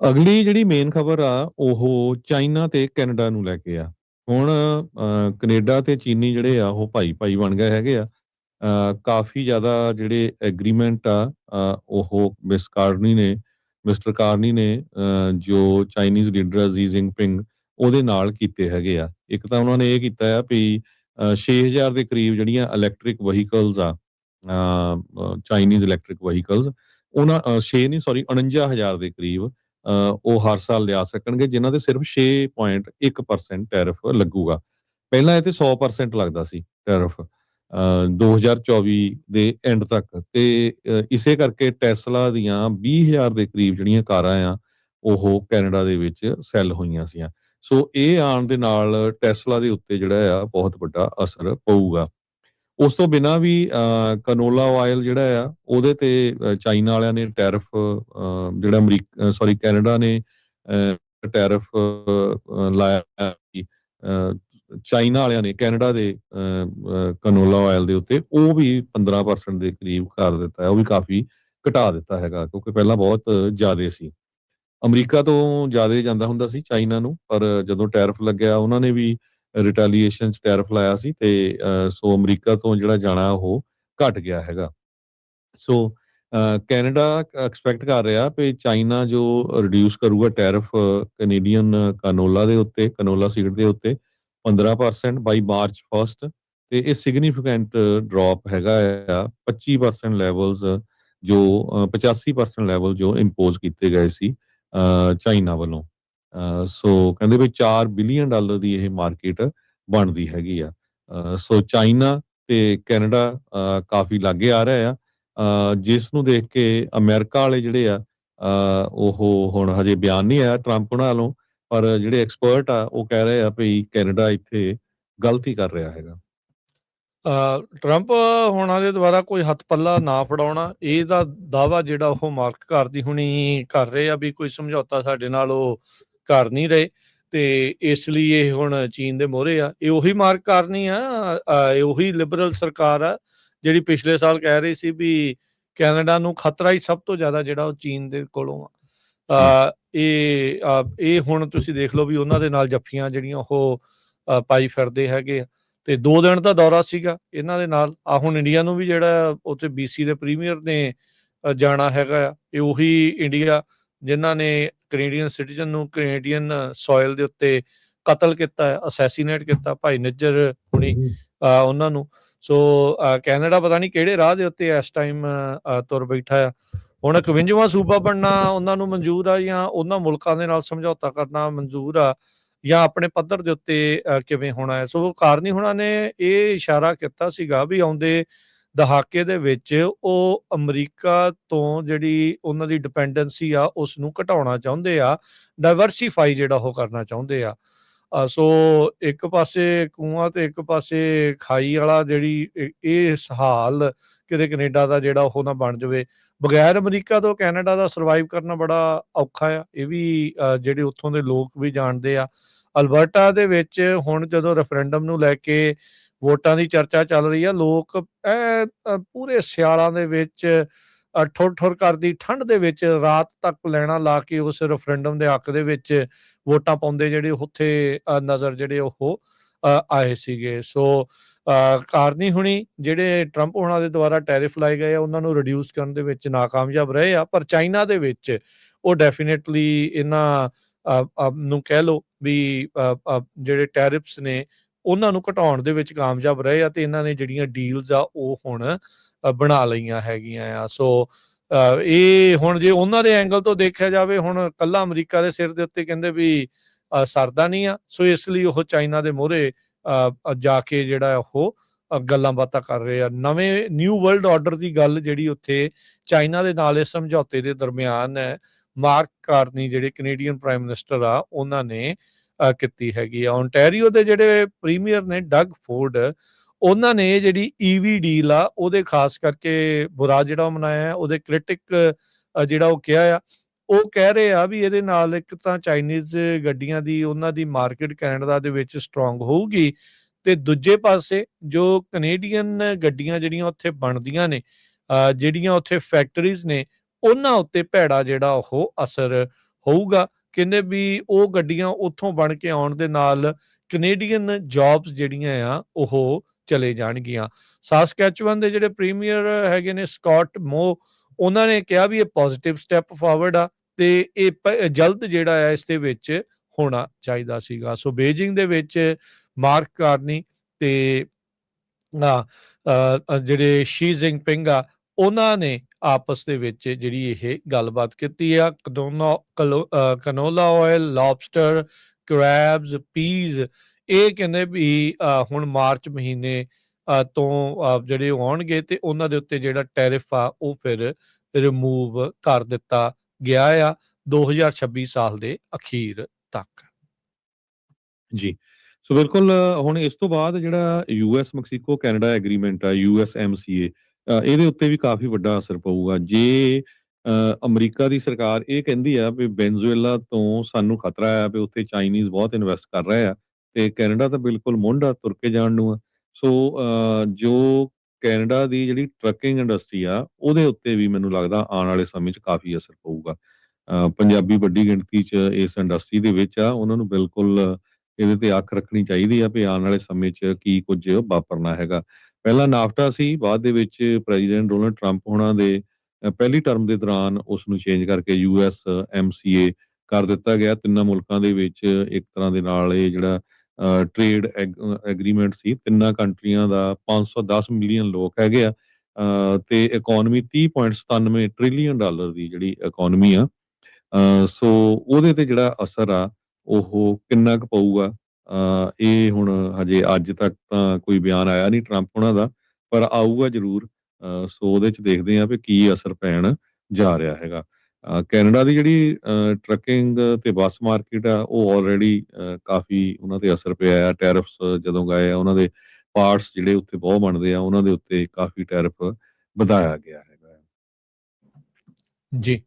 ਅਗਲੀ ਜਿਹੜੀ ਮੇਨ ਖਬਰ ਆ ਉਹ ਚਾਈਨਾ ਤੇ ਕੈਨੇਡਾ ਨੂੰ ਲੈ ਕੇ ਆ। ਹੁਣ ਕੈਨੇਡਾ ਤੇ ਚੀਨੀ ਜਿਹੜੇ ਆ ਉਹ ਭਾਈ ਭਾਈ ਬਣ ਗਏ ਹੈਗੇ ਆ। ਕਾਫੀ ਜ਼ਿਆਦਾ ਜਿਹੜੇ ਐਗਰੀਮੈਂਟ ਆ ਉਹ ਮਿਸਟਰ ਕਾਰਨੀ ਨੇ ਜੋ ਚਾਈਨੀਜ਼ ਲੀਡਰ ਆ ਜੀ ਜਿਨਪਿੰਗ ਉਹਦੇ ਨਾਲ ਕੀਤੇ ਹੈਗੇ ਆ। ਇੱਕ ਤਾਂ ਉਹਨਾਂ ਨੇ ਇਹ ਕੀਤਾ ਆ ਵੀ 6000 ਦੇ ਕਰੀਬ ਜਿਹੜੀਆਂ ਇਲੈਕਟ੍ਰਿਕ ਵਹੀਕਲਸ ਆ, ਚਾਈਨੀਜ਼ ਇਲੈਕਟ੍ਰਿਕ ਵਹੀਕਲਸ, ਉਹਨਾਂ 6 ਨਹੀਂ ਸੌਰੀ 49,000 ਦੇ ਕਰੀਬ ਉਹ ਹਰ ਸਾਲ ਲਿਆ ਸਕਣਗੇ, ਜਿਨ੍ਹਾਂ ਤੇ ਸਿਰਫ 6.1% ਟੈਰਿਫ ਲੱਗੂਗਾ। ਪਹਿਲਾਂ ਇਹ ਤੇ 100% ਲੱਗਦਾ ਸੀ ਟੈਰਿਫ 2024 ਦੇ ਐਂਡ ਤੱਕ। ਤੇ ਇਸੇ ਕਰਕੇ ਟੈਸਲਾ ਦੀਆਂ 20,000 ਦੇ ਕਰੀਬ ਜਿਹੜੀਆਂ ਕਾਰਾਂ ਆ ਉਹ ਕੈਨੇਡਾ ਦੇ ਵਿੱਚ ਸੈੱਲ ਹੋਈਆਂ ਸੀਆਂ। ਸੋ ਇਹ ਆਉਣ ਦੇ ਨਾਲ ਟੈਸਲਾ ਦੇ ਉੱਤੇ ਜਿਹੜਾ ਆ ਬਹੁਤ ਵੱਡਾ ਅਸਰ ਪਊਗਾ। ਉਸ ਤੋਂ ਬਿਨਾਂ ਵੀ ਕਨੋਲਾ ਆਇਲ ਜਿਹੜਾ ਆ ਉਹਦੇ ਤੇ ਚਾਈਨਾ ਵਾਲਿਆਂ ਨੇ ਟੈਰਿਫ, ਜਿਹੜਾ ਕੈਨੇਡਾ ਨੇ ਟੈਰਿਫ ਲਾਇਆ ਸੀ, ਚਾਈਨਾ ਵਾਲਿਆਂ ਨੇ ਕੈਨੇਡਾ ਦੇ ਕਨੋਲਾ ਆਇਲ ਦੇ ਉੱਤੇ ਉਹ ਵੀ 15% ਦੇ ਕਰੀਬ ਕਰ ਦਿੱਤਾ ਹੈ। ਉਹ ਵੀ ਕਾਫੀ ਘਟਾ ਦਿੱਤਾ ਹੈਗਾ, ਕਿਉਂਕਿ ਪਹਿਲਾਂ ਬਹੁਤ ਜ਼ਿਆਦਾ ਸੀ। ਅਮਰੀਕਾ ਤੋਂ ਜ਼ਿਆਦਾ ਜਾਂਦਾ ਹੁੰਦਾ ਸੀ ਚਾਈਨਾ ਨੂੰ, ਪਰ ਜਦੋਂ ਟੈਰਿਫ ਲੱਗਿਆ ਉਹਨਾਂ ਨੇ ਵੀ ਰਿਟੈਲੀਏਸ਼ਨ ਚ ਟੈਰਿਫ ਲਾਇਆ ਸੀ ਤੇ ਸੋ ਅਮਰੀਕਾ ਤੋਂ ਜਿਹੜਾ ਜਾਣਾ ਉਹ ਘਟ ਗਿਆ ਹੈਗਾ। ਸੋ ਕੈਨੇਡਾ ਐਕਸਪੈਕਟ ਕਰ ਰਿਹਾ ਵੀ ਚਾਈਨਾ ਜੋ ਰਿਡਿਊਸ ਕਰੂਗਾ ਟੈਰਿਫ ਕੈਨੇਡੀਅਨ ਕਨੋਲਾ ਸੀਡ ਦੇ ਉੱਤੇ 15% ਬਾਈ ਮਾਰਚ 1 ਤੇ ਇਹ ਸਿਗਨੀਫੀਕੈਂਟ ਡ੍ਰੌਪ ਹੈਗਾ ਆ 25% ਲੈਵਲਸ ਜੋ 85% ਲੈਵਲ ਜੋ ਇੰਪੋਜ਼ ਕੀਤੇ ਗਏ ਸੀ ਚਾਈਨਾ ਵੱਲੋਂ। ਸੋ ਕਹਿੰਦੇ ਵੀ $4 ਬਿਲੀਅਨ ਦੀ ਇਹ ਮਾਰਕੀਟ ਬਣਦੀ ਹੈਗੀ ਆ। ਸੋ ਚਾਈਨਾ ਤੇ ਕੈਨੇਡਾ ਕਾਫੀ ਲਾਗੇ ਆ ਰਿਹਾ ਆ, ਜਿਸ ਨੂੰ ਦੇਖ ਕੇ ਅਮਰੀਕਾ ਵਾਲੇ ਜਿਹੜੇ ਆ ਉਹ ਹੁਣ ਹਜੇ ਬਿਆਨ ਨਹੀਂ ਆਇਆ ਟਰੰਪ ਉਹਨਾਂ ਵੱਲੋਂ, ਪਰ ਜਿਹੜੇ ਐਕਸਪਰਟ ਆ ਉਹ ਕਹਿ ਰਹੇ ਆ ਵੀ ਕੈਨੇਡਾ ਇੱਥੇ ਗਲਤੀ ਕਰ ਰਿਹਾ ਹੈਗਾ। ਟਰੰਪ ਹੋਣਾ ਦੇ ਦੁਆਰਾ ਕੋਈ ਹੱਥ ਪੱਲਾ ਨਾ ਫੜਾਉਣਾ, ਇਹਦਾ ਦਾਅਵਾ ਜਿਹੜਾ ਉਹ ਮਾਰਕ ਕਰਦੀ ਹੁਣੀ ਕਰ ਰਹੇ ਆ ਵੀ ਕੋਈ ਸਮਝੌਤਾ ਸਾਡੇ ਨਾਲ ਉਹ ਕਰ ਨਹੀਂ ਰਹੇ, ਤੇ ਇਸ ਲਈ ਇਹ ਹੁਣ ਚੀਨ ਦੇ ਮੋਹਰੇ ਆ। ਇਹ ਉਹੀ ਮਾਰਕ ਕਰਨੀ ਆ, ਇਹ ਉਹੀ ਲਿਬਰਲ ਸਰਕਾਰ ਆ ਜਿਹੜੀ ਪਿਛਲੇ ਸਾਲ ਕਹਿ ਰਹੀ ਸੀ ਵੀ ਕੈਨੇਡਾ ਨੂੰ ਖਤਰਾ ਹੀ ਸਭ ਤੋਂ ਜ਼ਿਆਦਾ ਜਿਹੜਾ ਉਹ ਚੀਨ ਦੇ ਕੋਲੋਂ ਆ। ਇਹ ਹੁਣ ਤੁਸੀਂ ਦੇਖ ਲਓ ਵੀ ਉਹਨਾਂ ਦੇ ਨਾਲ ਜੱਫੀਆਂ ਜਿਹੜੀਆਂ ਉਹ ਪਾਈ ਫਿਰਦੇ ਹੈਗੇ ਆ। ਤੇ 2 ਦਿਨ ਦਾ ਦੌਰਾ ਸੀਗਾ ਇਹਨਾਂ ਦੇ ਨਾਲ। ਹੁਣ ਇੰਡੀਆ ਨੂੰ ਵੀ ਜਿਹੜਾ ਉੱਥੇ BC ਦੇ ਪ੍ਰੀਮੀਅਰ ਨੇ ਜਾਣਾ ਹੈਗਾ ਆ। ਇਹ ਉਹੀ ਇੰਡੀਆ ਜਿਨ੍ਹਾਂ ਨੇ ਕੈਨੇਡੀਅਨ ਸਿਟੀਜ਼ਨ ਨੂੰ ਕੈਨੇਡੀਅਨ ਸੋਇਲ ਦੇ ਉੱਤੇ ਕਤਲ ਕੀਤਾ ਹੈ, ਅਸੈਸੀਨੇਟ ਕੀਤਾ, ਭਾਈ ਨਿੱਜਰ ਹੁਣੀ ਉਹਨਾਂ ਨੂੰ। ਸੋ ਕੈਨੇਡਾ ਪਤਾ ਨਹੀਂ ਕਿਹੜੇ ਰਾਹ ਦੇ ਉੱਤੇ ਇਸ ਟਾਈਮ ਤੁਰ ਬੈਠਾ ਆ। ਹੁਣ 51ਵਾਂ ਸੂਬਾ ਬਣਨਾ ਉਹਨਾਂ ਨੂੰ ਮਨਜ਼ੂਰ ਆ, ਜਾਂ ਉਹਨਾਂ ਮੁਲਕਾਂ ਦੇ ਨਾਲ ਸਮਝੌਤਾ ਕਰਨਾ ਮਨਜ਼ੂਰ ਆ, ਜਾਂ ਆਪਣੇ ਪੱਧਰ ਦੇ ਉੱਤੇ ਕਿਵੇਂ ਹੋਣਾ ਹੈ। ਸੋ ਕਾਰਨੀ ਹੋਣਾ ਨੇ ਇਹ ਇਸ਼ਾਰਾ ਕੀਤਾ ਸੀਗਾ ਵੀ ਆਉਂਦੇ ਦਹਾਕੇ ਦੇ ਵਿੱਚ ਉਹ ਅਮਰੀਕਾ ਤੋਂ ਜਿਹੜੀ ਉਹਨਾਂ ਦੀ ਡਿਪੈਂਡੈਂਸੀ ਆ ਉਸ ਨੂੰ ਘਟਾਉਣਾ ਚਾਹੁੰਦੇ ਆ, ਡਾਇਵਰਸੀਫਾਈ ਜਿਹੜਾ ਉਹ ਕਰਨਾ ਚਾਹੁੰਦੇ ਆ। ਸੋ ਇੱਕ ਪਾਸੇ ਕੂਆਂ ਤੇ ਇੱਕ ਪਾਸੇ ਖਾਈ ਵਾਲਾ ਜਿਹੜੀ ਇਹ ਹਾਲ ਕਿਤੇ ਕੈਨੇਡਾ ਦਾ ਜਿਹੜਾ ਉਹ ਨਾ ਬਣ ਜਾਵੇ। ਬਗੈਰ ਅਮਰੀਕਾ ਤੋਂ ਕੈਨੇਡਾ ਦਾ ਸਰਵਾਈਵ ਕਰਨਾ ਬੜਾ ਔਖਾ ਆ, ਇਹ ਵੀ ਜਿਹੜੇ ਉੱਥੋਂ ਦੇ ਲੋਕ ਵੀ ਜਾਣਦੇ ਆ। ਅਲਬਰਟਾ ਦੇ ਵਿੱਚ ਹੁਣ ਜਦੋਂ ਰੈਫਰੈਂਡਮ ਨੂੰ ਲੈ ਕੇ ਵੋਟਾਂ ਦੀ ਚਰਚਾ ਚੱਲ ਰਹੀ ਆ, ਲੋਕ ਪੂਰੇ ਸਿਆਲਾਂ ਦੇ ਵਿੱਚ ਠੁਰ ਠੁਰ ਕਰਦੀ ਠੰਡ ਦੇ ਵਿੱਚ ਰਾਤ ਤੱਕ ਲੈਣਾ ਲਾ ਕੇ ਉਸ ਰੈਫਰੈਂਡਮ ਦੇ ਹੱਕ ਦੇ ਵਿੱਚ ਵੋਟਾਂ ਪਾਉਂਦੇ ਜਿਹੜੇ ਉੱਥੇ ਨਜ਼ਰ ਜਿਹੜੇ ਉਹ ਆਏ ਸੀਗੇ। ਸੋ ਕਾਰਨੀ ਹੁਣੀ ਜਿਹੜੇ ਟਰੰਪ ਹੋਣਾ ਦੇ ਦੁਆਰਾ ਟੈਰਿਫ ਲਾਏ ਗਏ ਆ ਉਹਨਾਂ ਨੂੰ ਰਿਡਿਊਸ ਕਰਨ ਦੇ ਵਿੱਚ ਨਾਕਾਮਯਾਬ ਰਹੇ ਆ, ਪਰ ਚਾਈਨਾ ਦੇ ਵਿੱਚ ਉਹ ਡੈਫੀਨੇਟਲੀ ਇਹਨਾਂ ਨੂੰ ਕਹਿ ਲਓ ਵੀ ਜਿਹੜੇ ਟੈਰਿਫਸ ਨੇ ਉਹਨਾਂ ਨੂੰ ਘਟਾਉਣ ਦੇ ਵਿੱਚ ਕਾਮਯਾਬ ਰਹੇ ਆ, ਤੇ ਇਹਨਾਂ ਨੇ ਜਿਹੜੀਆਂ ਡੀਲਸ ਆ ਉਹ ਹੁਣ ਬਣਾ ਲਈਆਂ ਹੈਗੀਆਂ ਆ। ਸੋ ਇਹ ਹੁਣ ਜੇ ਉਹਨਾਂ ਦੇ ਐਂਗਲ ਤੋਂ ਦੇਖਿਆ ਜਾਵੇ, ਹੁਣ ਕੱਲਾ ਅਮਰੀਕਾ ਦੇ ਸਿਰ ਦੇ ਉੱਤੇ ਕਹਿੰਦੇ ਵੀ ਸਰਦਾ ਨਹੀਂ ਆ। ਸੋ ਇਸ ਲਈ ਉਹ ਚਾਈਨਾ ਦੇ ਮੋਹਰੇ ਜਾ ਕੇ ਜਿਹੜਾ ਉਹ ਗੱਲਾਂ ਬਾਤਾਂ ਕਰ ਰਹੇ ਆ। ਨਵੇਂ ਨਿਊ ਵਰਲਡ ਆਰਡਰ ਦੀ ਗੱਲ ਜਿਹੜੀ ਉੱਥੇ ਚਾਈਨਾ ਦੇ ਨਾਲ ਇਸ ਸਮਝੌਤੇ ਦੇ ਦਰਮਿਆਨ ਮਾਰਕ ਕਾਰਨੀ ਜਿਹੜੇ ਕੈਨੇਡੀਅਨ ਪ੍ਰਾਈਮ ਮਿਨਿਸਟਰ ਆ ਉਹਨਾਂ ਨੇ ਕੀਤੀ ਹੈਗੀ ਆ। ਓਨਟਾਰੀਓ ਦੇ ਜਿਹੜੇ ਪ੍ਰੀਮੀਅਰ ਨੇ ਡਗ ਫੋਰਡ, ਉਹਨਾਂ ਨੇ ਜਿਹੜੀ EV ਡੀਲ ਆ ਉਹਦੇ ਖਾਸ ਕਰਕੇ ਬੁਰਾ ਜਿਹੜਾ ਮਨਾਇਆ, ਉਹਦੇ ਕ੍ਰਿਟਿਕ ਜਿਹੜਾ ਉਹ ਕਿਹਾ ਆ, ਉਹ ਕਹਿ ਰਹੇ ਆ ਵੀ ਇਹਦੇ ਨਾਲ ਇੱਕ ਤਾਂ ਚਾਈਨੀਜ਼ ਗੱਡੀਆਂ ਦੀ ਉਹਨਾਂ ਦੀ ਮਾਰਕੀਟ ਕੈਨੇਡਾ ਦੇ ਵਿੱਚ ਸਟਰੋਂਗ ਹੋਊਗੀ, ਤੇ ਦੂਜੇ ਪਾਸੇ ਜੋ ਕੈਨੇਡੀਅਨ ਗੱਡੀਆਂ ਜਿਹੜੀਆਂ ਉੱਥੇ ਬਣਦੀਆਂ ਨੇ, ਜਿਹੜੀਆਂ ਉੱਥੇ ਫੈਕਟਰੀਜ਼ ਨੇ, ਉਹਨਾਂ ਉੱਤੇ ਭੈੜਾ ਜਿਹੜਾ ਉਹ ਅਸਰ ਹੋਊਗਾ। ਕਹਿੰਦੇ ਵੀ ਉਹ ਗੱਡੀਆਂ ਉੱਥੋਂ ਬਣ ਕੇ ਆਉਣ ਦੇ ਨਾਲ ਕੈਨੇਡੀਅਨ ਜੌਬਸ ਜਿਹੜੀਆਂ ਆ ਉਹ ਚਲੇ ਜਾਣਗੀਆਂ। ਸਾਸਕੈਚੁਅਨ ਦੇ ਜਿਹੜੇ ਪ੍ਰੀਮੀਅਰ ਹੈਗੇ ਨੇ ਸਕਾਟ ਮੋ, ਉਹਨਾਂ ਨੇ ਕਿਹਾ ਵੀ ਇਹ ਪੋਜ਼ਿਟਿਵ ਸਟੈਪ ਫਾਰਵਰਡ ਆ ਤੇ ਇਹ ਜਲਦ ਜਿਹੜਾ ਆ ਇਸ ਦੇ ਵਿੱਚ ਹੋਣਾ ਚਾਹੀਦਾ ਸੀਗਾ। ਸੋ ਬੀਜਿੰਗ ਦੇ ਵਿੱਚ ਮਾਰਕ ਕਾਰਨੀ ਤੇ ਜਿਹੜੇ ਸ਼ੀ ਜਿਨਪਿੰਗ ਆ, ਉਹਨਾਂ ਨੇ ਆਪਸ ਦੇ ਵਿੱਚ ਜਿਹੜੀ ਇਹ ਗੱਲਬਾਤ ਕੀਤੀ ਆ। ਕਨੋਲਾ ਆਇਲ, ਲੌਬਸਟਰ, ਕਰੈਬਸ, ਪੀਜ਼, ਇਹ ਕਹਿੰਦੇ ਵੀ ਹੁਣ ਮਾਰਚ ਮਹੀਨੇ ਤੋਂ ਜਿਹੜੇ ਉਹ ਆਉਣਗੇ ਤੇ ਉਹਨਾਂ ਦੇ ਉੱਤੇ ਜਿਹੜਾ ਟੈਰਿਫ ਆ ਉਹ ਫਿਰ ਰਿਮੂਵ ਕਰ ਦਿੱਤਾ ਗਿਆ ਆ 2026 ਸਾਲ ਦੇ ਅਖੀਰ ਤੱਕ। ਜੀ। ਸੋ ਬਿਲਕੁਲ ਹੁਣ ਇਸ ਤੋਂ ਬਾਅਦ ਜਿਹੜਾ ਯੂਐਸ ਮੈਕਸੀਕੋ ਕੈਨੇਡਾ ਐਗਰੀਮੈਂਟ ਆ USMCA, ਇਹਦੇ ਉੱਤੇ ਵੀ ਕਾਫੀ ਵੱਡਾ ਅਸਰ ਪਊਗਾ। ਜੇ ਅਮਰੀਕਾ ਦੀ ਸਰਕਾਰ ਇਹ ਕਹਿੰਦੀ ਆ ਵੀ ਵੈਨਜ਼ੂਏਲਾ ਤੋਂ ਸਾਨੂੰ ਖਤਰਾ ਆ ਵੀ ਉੱਥੇ ਚਾਈਨੀਜ਼ ਬਹੁਤ ਇਨਵੈਸਟ ਕਰ ਰਹੇ ਆ, ਤੇ ਕੈਨੇਡਾ ਤਾਂ ਬਿਲਕੁਲ ਮੁੰਡ ਆ ਤੁਰ ਕੇ ਜਾਣ ਨੂੰ ਆ। ਸੋ ਜੋ ਕੈਨੇਡਾ ਦੀ ਜਿਹੜੀ ਟਰੱਕਿੰਗ ਇੰਡਸਟਰੀ ਆ ਉਹਦੇ ਉੱਤੇ ਵੀ ਮੈਨੂੰ ਲੱਗਦਾ ਆਉਣ ਵਾਲੇ ਸਮੇਂ 'ਚ ਕਾਫੀ ਅਸਰ ਪਊਗਾ। ਪੰਜਾਬੀ ਵੱਡੀ ਗਿਣਤੀ 'ਚ ਇਸ ਇੰਡਸਟਰੀ ਦੇ ਵਿੱਚ ਆ, ਉਹਨਾਂ ਨੂੰ ਬਿਲਕੁਲ ਇਹਦੇ ਤੇ ਅੱਖ ਰੱਖਣੀ ਚਾਹੀਦੀ ਆ ਵੀ ਆਉਣ ਵਾਲੇ ਸਮੇਂ 'ਚ ਕੀ ਕੁਝ ਵਾਪਰਨਾ ਹੈਗਾ। ਪਹਿਲਾਂ ਨਾਫਟਾ ਸੀ, ਬਾਅਦ ਦੇ ਵਿੱਚ ਪ੍ਰੈਜ਼ੀਡੈਂਟ ਡੋਨਲਡ ਟਰੰਪ ਹੋਣਾ ਦੇ ਪਹਿਲੀ ਟਰਮ ਦੇ ਦੌਰਾਨ ਉਸ ਨੂੰ ਚੇਂਜ ਕਰਕੇ USMCA ਕਰ ਦਿੱਤਾ ਗਿਆ। ਤਿੰਨਾਂ ਮੁਲਕਾਂ ਦੇ ਵਿੱਚ ਇੱਕ ਤਰ੍ਹਾਂ ਦੇ ਨਾਲ ਇਹ ਜਿਹੜਾ ਟ੍ਰੇਡ ਐਗਰੀਮੈਂਟ ਸੀ, ਤਿੰਨਾਂ ਕੰਟਰੀਆਂ ਦਾ 510 ਮਿਲੀਅਨ ਲੋਕ ਹੈਗੇ ਆ, ਤੇ ਇਕਨੋਮੀ $30.97 ਟ੍ਰਿਲੀਅਨ ਦੀ ਜਿਹੜੀ ਇਕਨੋਮੀ ਆ। ਸੋ ਉਹਦੇ ਤੇ ਜਿਹੜਾ ਅਸਰ ਆ ਉਹ ਕਿੰਨਾ ਕੁ ਪਊਗਾ, ਇਹ ਹੁਣ ਹਜੇ ਅੱਜ ਤੱਕ ਤਾਂ ਕੋਈ ਬਿਆਨ ਆਇਆ ਨਹੀਂ ਟਰੰਪ ਉਹਨਾਂ ਦਾ, ਪਰ ਆਊਗਾ ਜ਼ਰੂਰ। ਸੋ ਉਹਦੇ 'ਚ ਦੇਖਦੇ ਹਾਂ ਵੀ ਕੀ ਅਸਰ ਪੈਣ ਜਾ ਰਿਹਾ ਹੈਗਾ। ਕੈਨੇਡਾ ਦੀ ਜਿਹੜੀ ਟਰੱਕਿੰਗ ਤੇ ਬੱਸ ਮਾਰਕੀਟ ਆ ਉਹ ਆਲਰੇਡੀ ਕਾਫੀ ਉਹਨਾਂ ਤੇ ਅਸਰ ਪਿਆ ਆ। ਟੈਰਿਫਸ ਜਦੋਂ ਗਏ ਆ, ਉਹਨਾਂ ਦੇ ਪਾਰਟਸ ਜਿਹੜੇ ਉੱਥੇ ਬਹੁਤ ਬਣਦੇ ਆ, ਉਹਨਾਂ ਦੇ ਉੱਤੇ ਕਾਫੀ ਟੈਰਿਫ ਵਧਾਇਆ ਗਿਆ ਹੈਗਾ। ਜੀ।